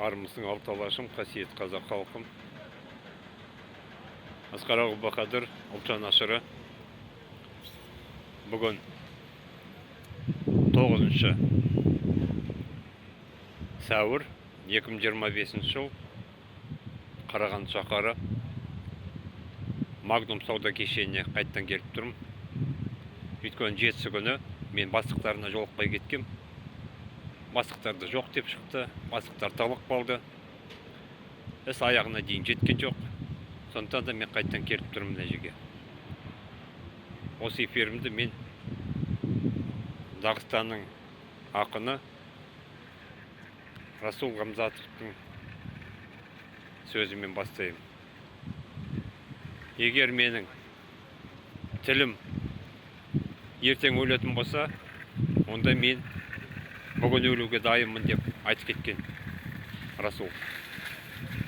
Армысың алталашым, қасиет қазақ халқым. Асқар Бақадыр, ұлт жанашыры. Бүгін 9 сәуір 2025 жыл Қарағанды шаһары Магнум сауда кешеніне қайттан келіп тұрмын. Өйткені жетісі күні мен бастықтарына жолықпай кеткем. Бастықтарды жоқ деп шықты, бастықтар талақ қалды. Іс аяғына дейін жеткен жоқ. Сондықтан да мен қайттан келіп тұрмын мына жерге. Осы эфирімді мен Дағыстанның ақыны Расул Ғамзатовтың сөзімен бастаймын. Егер менің тілім ертең өлетін болса, онда мен бүгін өлуге дайынмын деп айтып кеткен Расул.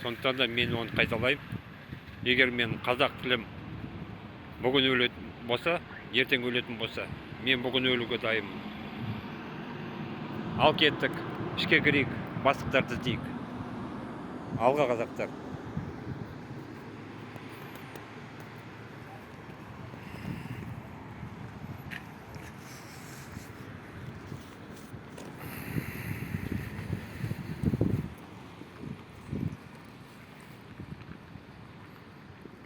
Сондықтан да мен оны қайталаймын. Егер мен қазақ тілім бүгін өлетін болса, ертең өлетін болса, мен бүгін өлуге дайынмын. Ал кеттік, ішке кірейік, бастықтарды іздейік. Алға қазақтар.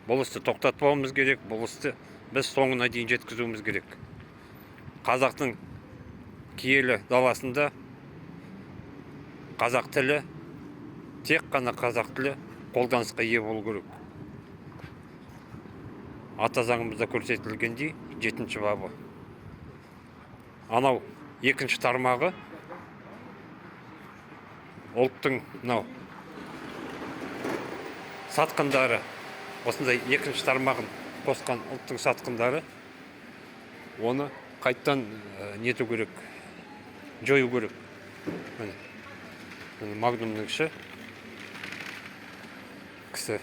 Бұл істі тоқтатпауымыз керек, бұл істі біз соңына дейін жеткізуіміз керек. Қазақтың киелі даласында қазақ тілі, тек қана қазақ тілі қолданысқа ие болу керек. Ата заңымызда көрсетілгендей 7-ші бабы. Анау 2-ші тармағы ұлттың сатқындары, осындай 2-ші тармағын қосқан ұлттың сатқындары оны қайттан нету керек, жою керек. Магнумның іші кісі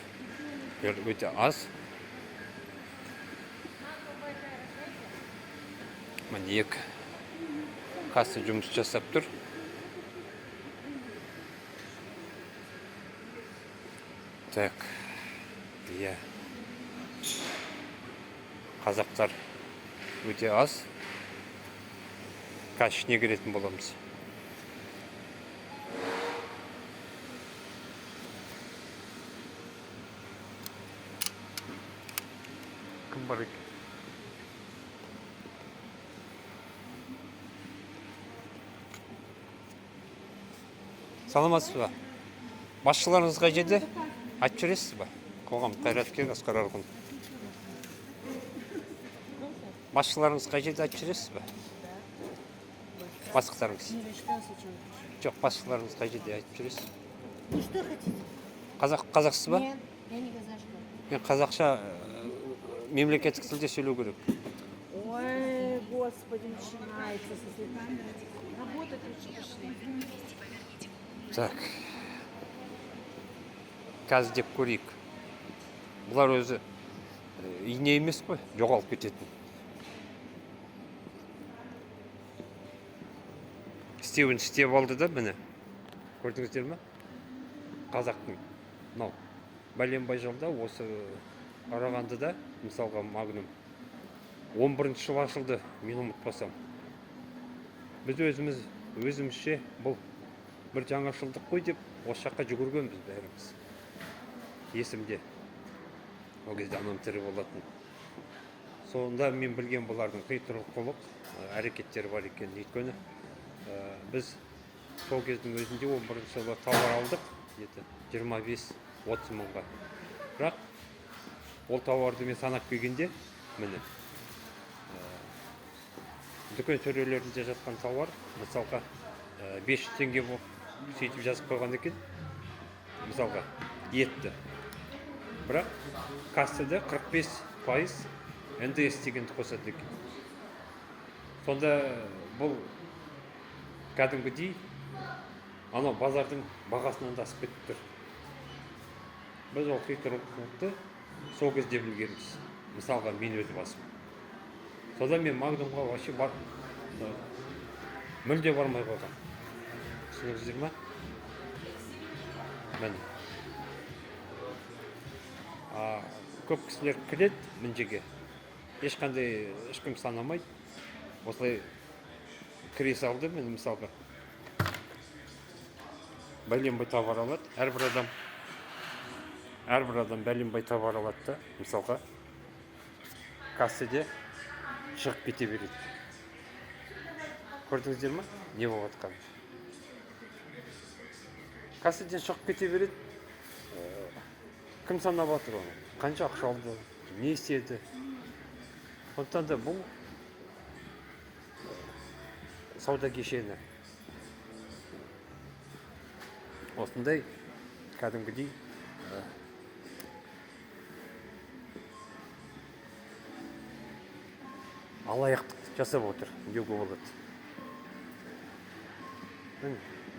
өте аз. Міне екі касса жұмыс жасап тұр. Так, иә. Қазақтар өте аз. Қазір ішіне кіретін боламыз. Кім бар екен? Саламатсыз ба? Басшыларыңыз қай жерде? Айтып жүресіз ба? Қоғам қайраткер Асқар Арғын. Басшыларыңыз қай жерде айтып жүресіз ба? Бастықтарыңыз. Жоқ, басшыларыңыз қай жерде айтып жүресіз? Ну что хотите? Қазақсыз ба? Нет, я не казашка. Мен қазақша мемлекеттік тілде сөйлеу керек. Ой, господи, начинается со цветами. Работать лучше пошли. Так. Қазір деп көрейік. Бұлар өзі ине емес қой, жоғалып кететін. Істеуін істеп алды да міне. Көрдіңіздер ме? Қазақтың. Бәленбай жылда осы Қарағандыда, мысалға Магнум 11-ші жыл ашылды, мен ұмытпасам. Біз өзімізше бұл бір жаңашылдық қой деп осы жаққа жүгіргенбіз бәріміз. Есімде. Ол кезде анам тірі болатын. Сонда мен білген бұлардың қитұрқылық әрекеттері бар екен. Өйткені біз сол кездің өзінде 11-ші жылы тауар алдық, 25-30 мыңға. Бірақ ол тауарды мен санап келгенде, міне, дүкен сөрелерінде жатқан тауар, мысалға 500 теңге болып сөйтіп жазып қойған екен, мысалға етті. Бірақ кассада 45% НДС дегенді қосады екен. Сонда бұл кәдімгідей анау базардың бағасынан да асып кетіп тұр. Біз ол қитұрқылықты сол кезде білгенбіз. Мысалға мен өз басым. Содан мен Магнумға вообще мүлде бармай қойған. Түсінесіздер ме? міне көп кісілер кіреді мына жерге, ешкім санамайды. Осылай кіре салды, міне мысалға бәленбай товар алады. Әрбір адам бәленбай товар алады да, мысалға касседе шығып кете береді. Көрдіңіздер ма? Не болып жатқанын? Касседен шығып кете береді. Кім санап жатыр оны? Қанша ақша алды? Не істеді? Сондықтан да бұл сауда кешені. Осындай кәдімгідей алаяқтық жасап отыр, деуге болады.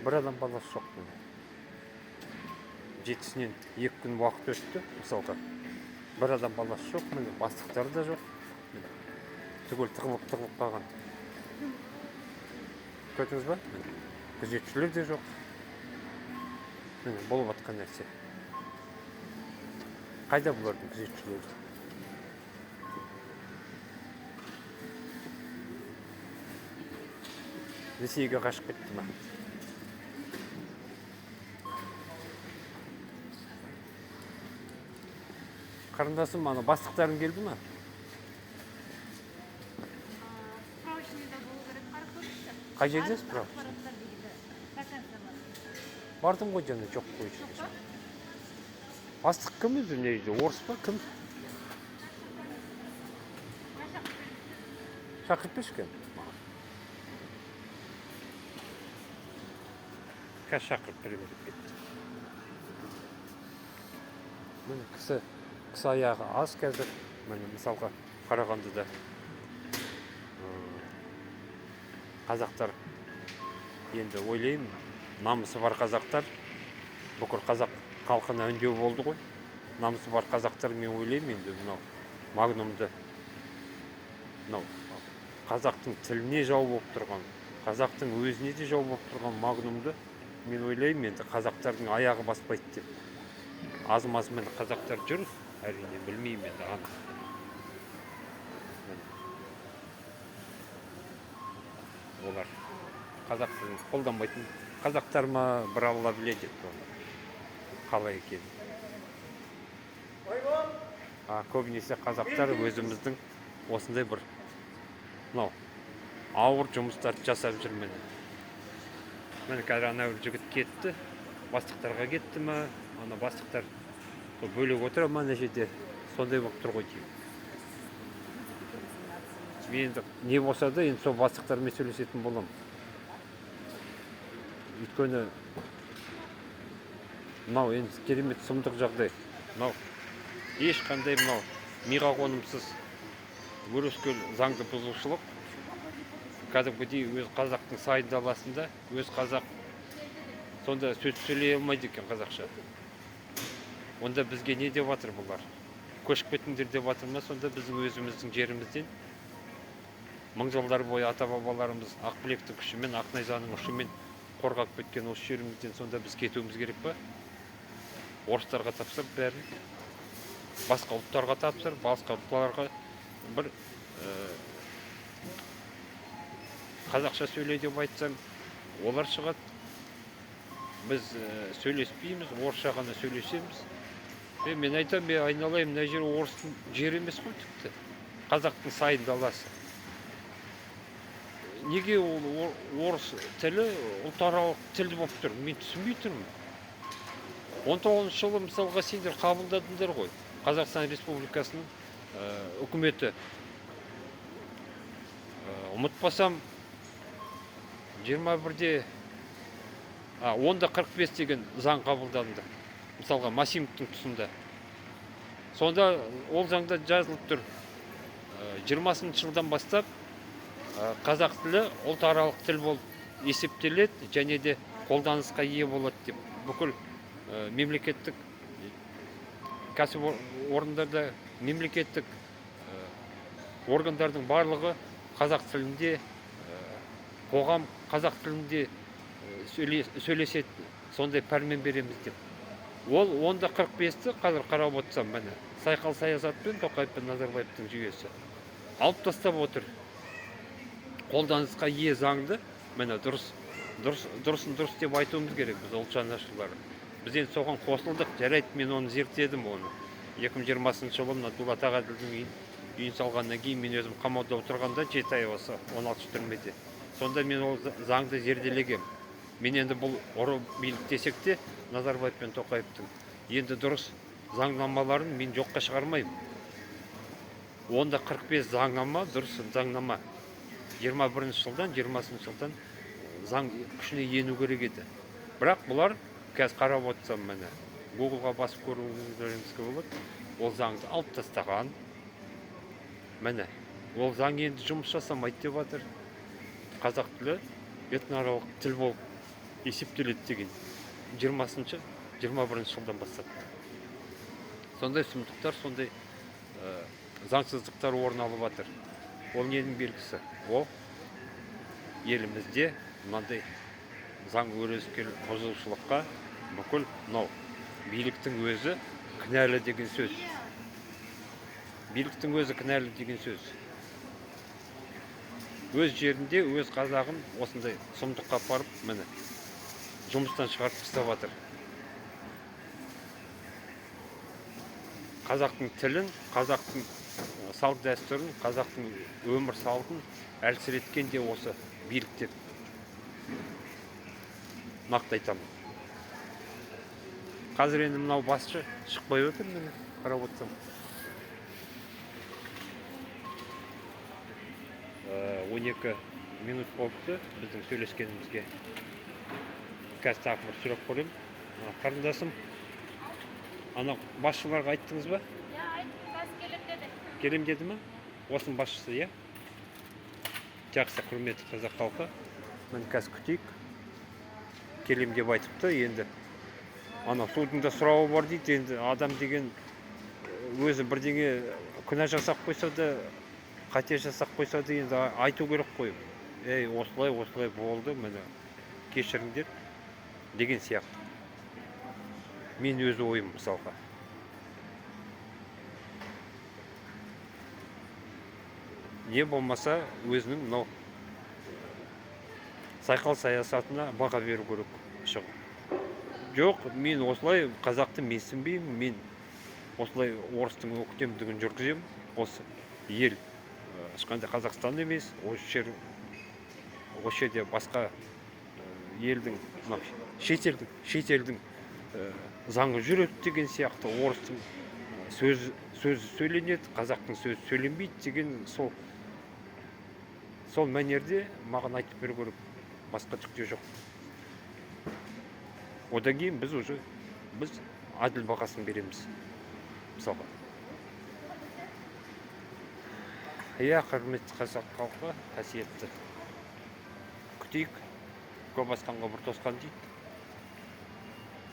Бір адам баласы жоқ. Жетісінен 2 күн уақыт өтті, мысалға. Бір адам баласы жоқ, бастықтары да жоқ. Түгел тығылып қалған. Көрдіңіз ба? Күзетшілер де жоқ. Болып жатқан нәрсе. Қайда бұлардың күзетшілері? Ресейге қашып кетті ма? Қарындасым, бастықтарың келді ма? Справочныйда болу керек, қарап көрсетті. Қай жерде справочный? Бардым ғой жаңа, жоқ қой. Бастық кім өзі? Орыс па? Кім? Шақырып берші. Қазір шақырып беріп кетті. Міне кісі аяғы аз қазір. Міне мысалға Қарағандыда қазақтар, енді ойлаймын, намысы бар қазақтар, бүкіл қазақ халқына үндеу болды ғой. Намысы бар қазақтар, мен ойлаймын, енді мынау Магнумды, қазақтың тіліне жау болып тұрған, қазақтың өзіне де жау болып тұрған Магнумды, мен ойлаймын, енді қазақтардың аяғы баспайды деп. Азым-азымен қазақтар жүр, әрине білмеймін енді анық. Олар қазақ тілін қолданбайтын қазақтар ма, бір алла біледі қалай екенін. Көбінесе қазақтар өзіміздің осындай бір ауыр жұмыстарды жасап жүрмін. Міне қазір ана жігіт кетті, бастықтарға кетті ма, ана бастықтар бөлек отыра ма, ана жерде сондай болып тұр ғой деймін. Мен не болса да, енді сол бастықтармен сөйлесетін боламын. Өйткені мынау енді керемет сұмдық жағдай. Мынау ешқандай миға қонымсыз өрескел заңды бұзушылық. Кәдімгідей өз қазақтың сайын даласында, өз қазақ сонда сөз сөйлей алмайды екен қазақша. Онда бізге не деп жатыр бұлар? Көшіп кетіңдер деп жатыр ма? Сонда біздің өзіміздің жерімізден мың жылдар бойы ата-бабаларымыз Ақбілектің күшімен, Ақнайзаның ұшымен қорғап кеткен осы жерімізден сонда біз кетуіміз керек па? Орыстарға тапсырып бәрін, басқа ұлттарға тапсырып, басқа ұлттарға бір қазақша сөйлей деп айтсам, олар шығады. Біз сөйлеспейміз, орысша ғана сөйлесеміз. Мен айтам, мен айналайым, мына жер орыстың жері емес қой тіпті. Қазақтың сайын даласы. Неге орыс тілі ұлтаралық тілді болып тұр? Мен түсінбей тұрмын. 19 жылы мысалға сендер қабылдадыңдар ғой. Қазақстан Республикасының үкіметі. Ұмытпасам 10-45 деген заң қабылданды. Мысалға Масимовтың тұсында. Сонда ол заңда жазылып тұр. 20 жылдан бастап қазақ тілі ұлтаралық тіл болып есептеледі, және де қолданысқа ие болады деп. Бүкіл мемлекеттік кәсіпорындарда, мемлекеттік органдардың барлығы қазақ тілінде, қоғам қазақ тілінде сөйлеседі, сондай пәрмен береміз деп. Ол 45-ті қазір қарап отырсам, міне сайқал саясат пен Тоқаев пен Назарбаевтың жүйесі алып тастап отыр. Қолданысқа ие заңды, міне дұрысын дұрыс деп айтуымыз керек біз ұлт жанашырлары. Біз енді соған қосылдық, жарайды, мен оны зерттедім оны. 2020 жылы мына Дулат Ағаділдің үйін салғаннан кейін мен өзім қамауда отырғанда 7 ай осы 16 түрмеде. Сонда мен ол заңды зерделегем. Мен енді бұл ұры билік десек те Назарбаев пен Тоқаевтың енді дұрыс заңнамаларын мен жоққа шығармаймын. Онда 45 заңнама, дұрыс заңнама. 21 жылдан, 20 жылдан заң күшіне ену керек еді. Бірақ бұлар қазір қарап отырсам, міне Google-ға басып көруіңізге болады. Ол заңды алып тастаған. Міне, ол заң енді жұмыс жасамайды деп жатыр. Қазақ тілі этносаралық тіл болып есептеледі деген 21 жылдан бастап. Сондай сұмдықтар, сондай заңсыздықтар орын алып жатыр. Ол ненің белгісі? Ол елімізде мынандай заң өрескел бұзушылыққа бүкіл биліктің өзі кінәлі деген сөз. Биліктің өзі кінәлі деген сөз. Өз жерінде өз қазағын осындай сұмдыққа апарып, міне жұмыстан шығарып тастап жатыр. Қазақтың тілін, қазақтың салт дәстүрін, қазақтың өмір салтын әлсіреткен де осы билік деп нақты айтамын. Қазір енді мынау басшы шықпай отыр, міне қарап отырсам. 12 минут болыпты біздің сөйлескенімізге. Қазір тағы бір сұрақ қойайын. Қарындасым, ана басшыларға айттыңыз ба? Айттым, қазір келем деді. Келем деді ме? Осының басшысы, иә? Жақсы, құрметті қазақ халқы. Мен қазір күтейік. Келем деп айтыпты, енді ана судың да сұрауы бар дейді. Енді адам деген өзі бірдеңе күнә жасап қойса да, қате жасап қойса да енді айту керек қой. Осылай болды, міне кешіріңдер деген сияқты. Мен өз ойым мысалға. Не болмаса өзінің мынау сайқал саясатына баға беру керек. Жоқ, мен осылай қазақты менсінбеймін, мен осылай орыстың өктемдігін жүргіземін. Осы ел ешқандай Қазақстан емес, осы жерде басқа елдің, шетелдің заңы жүреді деген сияқты. Орыстың сөзі сөйленеді, қазақтың сөзі сөйленбейді деген сол мәнерде маған айтып беру керек. Басқа түкте жоқ. Одан кейін біз әділ бағасын береміз. Мысалға. Иә, құрметті қазақ халқы, қасиетті. Күтейік. Көп асқанға бір тосқан дейді.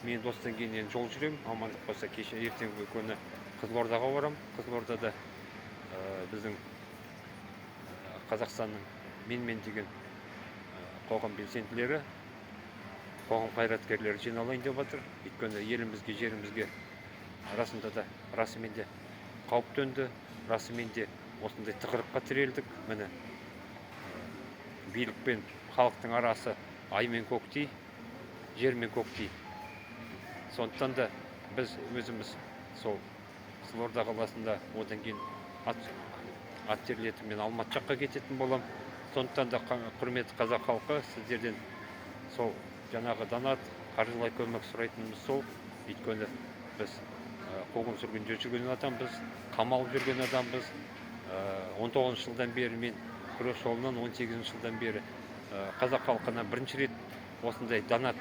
Мен достан кейін жол жүрем. Амандық болса кеше ертеңгі күні Қызылордаға барам. Қызылордада біздің Қазақстанның мен деген қоғам белсенділері, қоғам қайраткерлері жиналайын деп жатыр. Өйткені елімізге, жерімізге расымен де қауіп төнді, расымен де осындай тығырыққа тірелдік. Міне билік пен халықтың арасы ай мен көктей, жер мен көктей. Сондықтан да біз өзіміз сол Қызылорда қаласында одан кейін ат терлетіп мен Алматы жаққа кететін болам. Сондықтан да құрметті қазақ халқы, сіздерден сол жаңағы донат, қаржылай көмек сұрайтынымыз сол. Өйткені біз қуғын сүргінде жүрген адамбыз, қамалып жүрген адамбыз. 19 жылдан бері мен күрес жолынан 18 жылдан бері қазақ халқына бірінші рет осындай донат,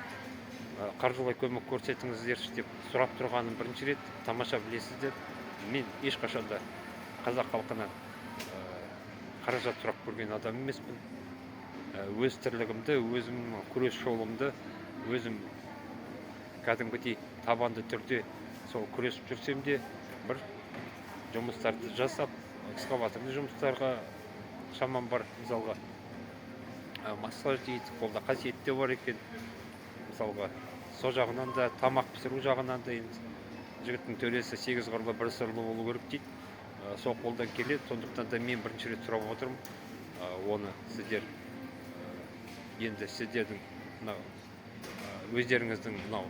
қаржылай көмек көрсетіңіздерші деп сұрап тұрғаным бірінші рет. Тамаша білесіздер, мен ешқашанда қазақ халқына қаражат сұрап көрген адам емеспін. Өз тірлігімді, өзім күрес жолымды, өзім кәдімгідей табанды түрде сол күресіп жүрсем де бір жұмыстарды жасап, экскаваторлы жұмыстарға шамам бар. Мысалға массаж дейді, қолда қасиетте бар екен. Мысалға сол жағынан да тамақ пісіру жағынан да енді жігіттің төлесі 8 қырлы 1 сырлы болу керек дейді. Сол қолдан келеді. Сондықтан да мен бірінші рет сұрап отырмын. Оны сіздер енді сіздердің өздеріңіздің мынау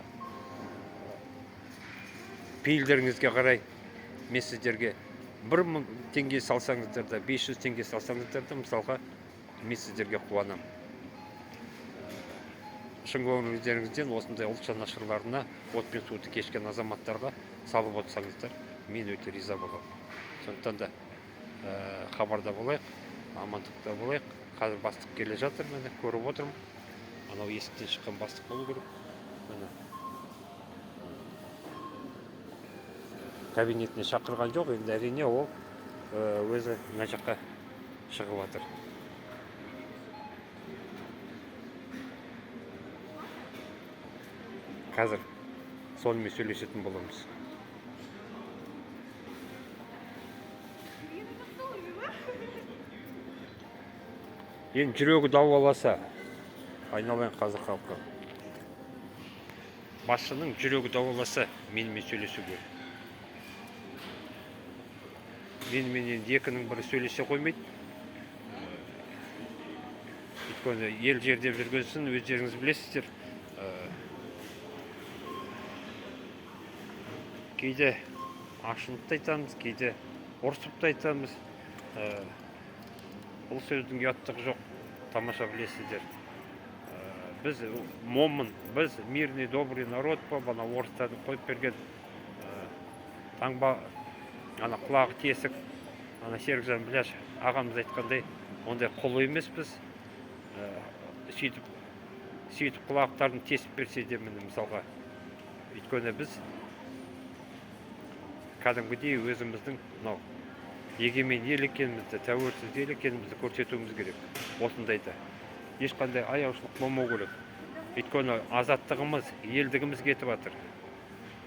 пейілдеріңізге қарай мен сіздерге 1000 теңге салсаңыздар да 500 теңге салсаңыздар да мысалға мен сіздерге қуанам. Шын көңіліңізден осындай ұлт жанашырларына от пен суды кешкен азаматтарға салып отырсаңыздар мен өте риза боламын. Сондықтан да хабарда болайық, амандықта болайық. Қазір бастық келе жатыр, міне көріп отырмын. Анау есіктен шыққан бастық болу керек. Міне кабинетіне шақырған жоқ, енді әрине ол өзі мына жаққа шығып жатыр. Қазір сонымен сөйлесетін боламыз. Енді жүрегі дауаласа, айналайын қазақ халқы. Басшының жүрегі дауаласа, менімен сөйлесуге. Менімен енді екінің бірі сөйлесе қоймайды. Өйткені ел жердеп жүргенсін, өздеріңіз білесіздер. Кейде ашынып та айтамыз, кейде ұрсып та айтамыз. Бұл сөздің ұяттығы жоқ, тамаша білесіздер. Біз момын, біз мирный, добрый народ па, бана орыстардың қойып берген таңба, ана құлағы тесік, ана Серікжан Біляш ағамыз айтқандай, ондай құлы емес біз. Сөйтіп құлақтарын тесіп берсе де міне мысалға. Өйткені біз кәдімгідей өзіміздің егемен ел екенімізді, тәуелсіз ел екенімізді көрсетуіміз керек. Осындайда ешқандай аяушылық болмау керек. Өйткені азаттығымыз, елдігіміз кетіп жатыр.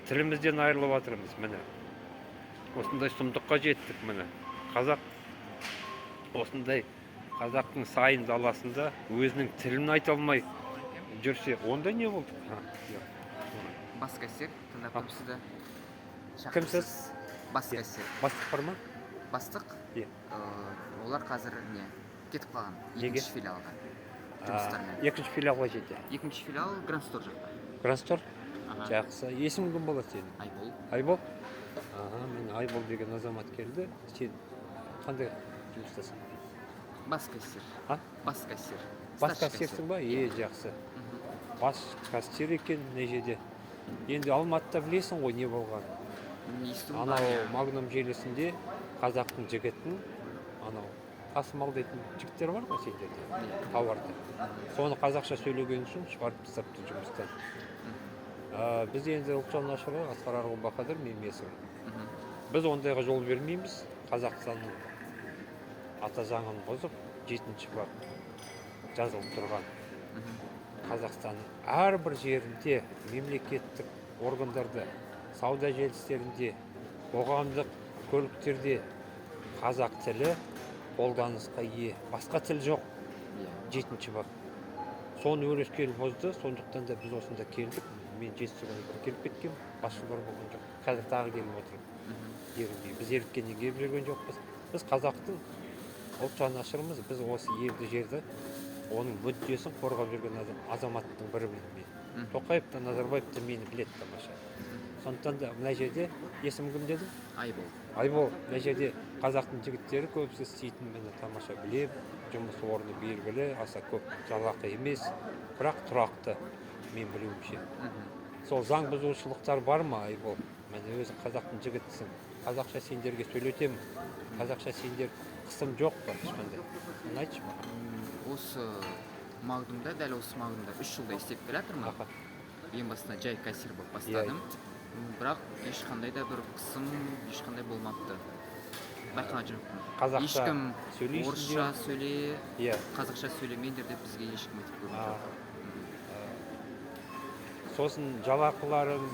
Тілімізден айырылып жатырмыз, міне. Осындай сұмдыққа жеттік, міне. Қазақ осындай қазақтың сайын даласында өзінің тілін айта алмай жүрсе, онда не болды? Бас кассир тыңдап тұрсызды. Кімсіз? Бас кассир. Бастық бар ма? Бастық? Олар қазір кетіп қалған. Екінші филиалға. Жұмыстармен. Екінші филиалға жетті. Екінші филиал Гранд-Стор жақта. Гранд-Стор? Жақсы. Есім кім болады сенің? Айбол. Айбол? Мен Айбол деген азамат келді. Сен қандай жұмыстасың? Бас кассир. Бас кассир. Бас кассирсің ба? Жақсы. Бас кассир екен не жерде. Енді Алматыда білесің ғой не болған. Анау Магнум желісінде қазақтың жігітін анау тасымалдайтын жігіттер бар ма сендерде? Тауарды. Соны қазақша сөйлеген үшін шығарып тастапты жұмыстан. Біз енді ұлт жанашыры Асқар Арғын Бақадыр, мен месім. Біз ондайға жол бермейміз. Қазақстанның ата заңын бұзып, 7-ші бап жазылып тұрған. Қазақстанның әрбір жерінде мемлекеттік органдарда, сауда желістерінде, қоғамдық көліктерде қазақ тілі қолданысқа ие. Басқа тіл жоқ. 7-ші бап. Соны өрескел бұзды, сондықтан да біз осында келдік. Мен жетістігіне келіп кеткем, басшылар болған жоқ. Қазір тағы келіп отырмын. Біз еріккеннен келіп жүрген жоқпыз. Біз қазақтың ұлт жанашырымыз, біз осы елді жерді, оның мүддесін қорғап жүрген азаматтың бірі мен. Тоқаев та Назарбаев та мені біледі тамаша. Сондықтан да мына жерде есім кім дедің? Айбол. Айбол, мына жерде қазақтың жігіттері көбісі істейтін мені тамаша білем, жұмыс орны белгілі, аса көп жалақы емес, бірақ тұрақты мен білуімше. Сол заң бұзушылықтар бар ма, Айбол? Мені өзі қазақтың жігітісің. Қазақша сендерге сөйлетемін. Қазақша сендер қысым жоқ па, ешқандай? Оны айтшы ма? Осы Магнумда, дәл осы Магнумда 3 жылда істеп келе жатырмын. Ең басында жай кассир болып бастадым. Бірақ ешқандай да бір қысым, ешқандай болмапты. Байқаған жоқпын. Қазақша сөйлейсің, орысша сөйле, қазақша сөйлемеңдер деп бізге ешкім айтып көрген жоқ. Сосын жалақыларын,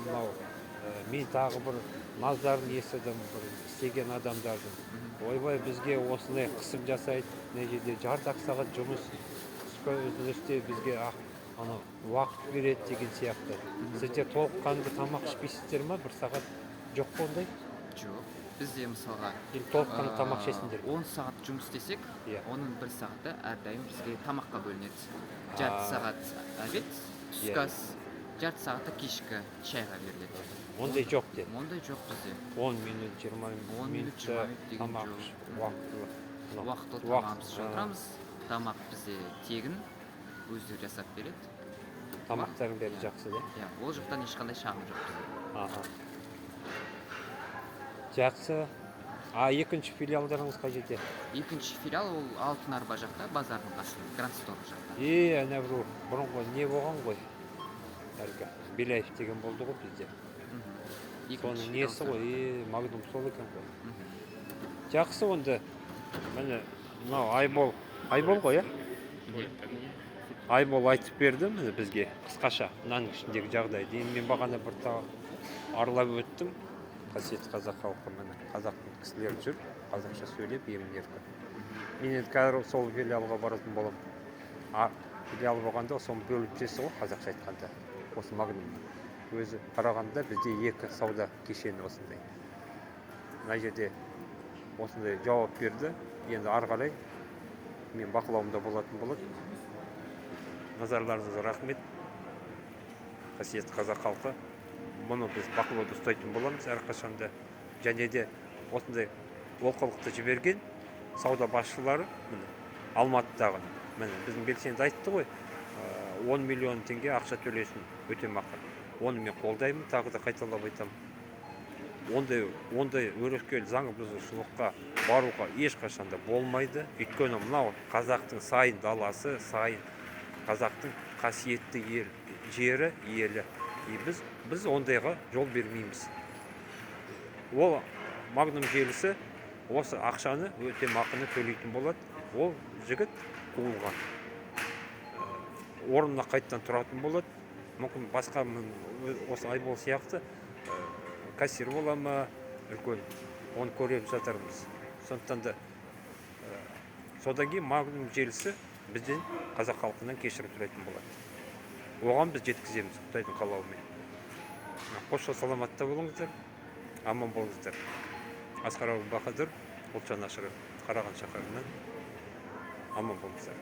мен тағы бір наздарын естідім, бір істеген адамдардың. Ойбай, бізге осындай қысым жасайды, не жерде жарты сағат жұмыс, түскі үзілісте бізге ана уақыт береді деген сияқты. Сіздер толыққанды тамақ ішпейсіздер ма? Бір сағат жоқ па ондай? Жоқ. Бізде мысалға Енді толыққанды тамақ ішесіңдер ме? 10 сағат жұмыс істесек, Иә. оның 1 сағаты әрдайым бізге тамаққа бөлінеді. Жарты сағат обед, түскі Иә. ас, жарты сағаты кешкі шайға беріледі. Ондай жоқ деді. Ондай жоқ бізде. 10 минут, 20 10 минут, 20 минутта минут деген тамақ жоқ. іш, уақытылы. Мынау, Уақытылы уақыт, тамағымызды жатырамыз. Тамақ бізде тегін, өздері жасап береді. Тамақтардың бәрі жақсы да? Иә, ол жақтан ешқандай шағым жоқ бізде. Аха. Жақсы. Екінші филиалдарыңыз қай жерде? Екінші филиал ол Алтын Арба жақта, базардың қасында, Гранд Стор жақта. Ана бір бұрынғы не болған ғой? Әлгі Беляев деген болды ғой бізде. Соның несі ғой? Магнум сол екен ғой. Жақсы онда. Міне, мынау Айбол ғой, иә? Айбол айтып берді міне бізге қысқаша мынаның ішіндегі жағдайды. Енді мен бағана бір аралап өттім. Қасиетті қазақ халқы, міне қазақтың кісілері жүр, қазақша сөйлеп, емін-еркін. Мен енді қазір сол филиалға баратын боламын. Филиал болғанда соның бөлімшесі ғой, қазақша айтқанда. Осы Магнум. Өзі қарағанда бізде 2 сауда кешені осындай. Мына жерде осындай жауап берді. Енді ары қарай мен бақылауымда болатын болады. Назарларыңызға рахмет. Қасиетті қазақ халқы. Мұны біз бақылауда ұстайтын боламыз әрқашанда. Және де осындай олқылықты жіберген сауда басшылары Алматыдағы. Міне біздің белсенді айтты ғой, 10 миллион теңге ақша төлесін өтемақы. Оны мен қолдаймын, тағы да қайталап айтамын. Ондай өрескел заң бұзушылыққа баруға ешқашанда болмайды. Өйткені мынау қазақтың сайын даласы, сайын қазақтың қасиетті жері, елі. Біз ондайға жол бермейміз. Ол Магнум желісі осы ақшаны өтемақыны төлейтін болады. Ол жігіт қуылған. Орнына қайттан тұратын болады. Мүмкін басқа осы Айбол сияқты кассир бола ма, үлкен, оны көріп жатармыз. Сондықтан да содан кейін Магнум желісі бізден қазақ халқынан кешірім сұрайтын болады. Оған біз жеткіземіз Құдайдың қалауымен. Қош саламатта болыңыздар, аман болыңыздар. Асқар Бақадыр, Ұлтжан Ашыры, Қараған шаһарынан аман болыңыздар.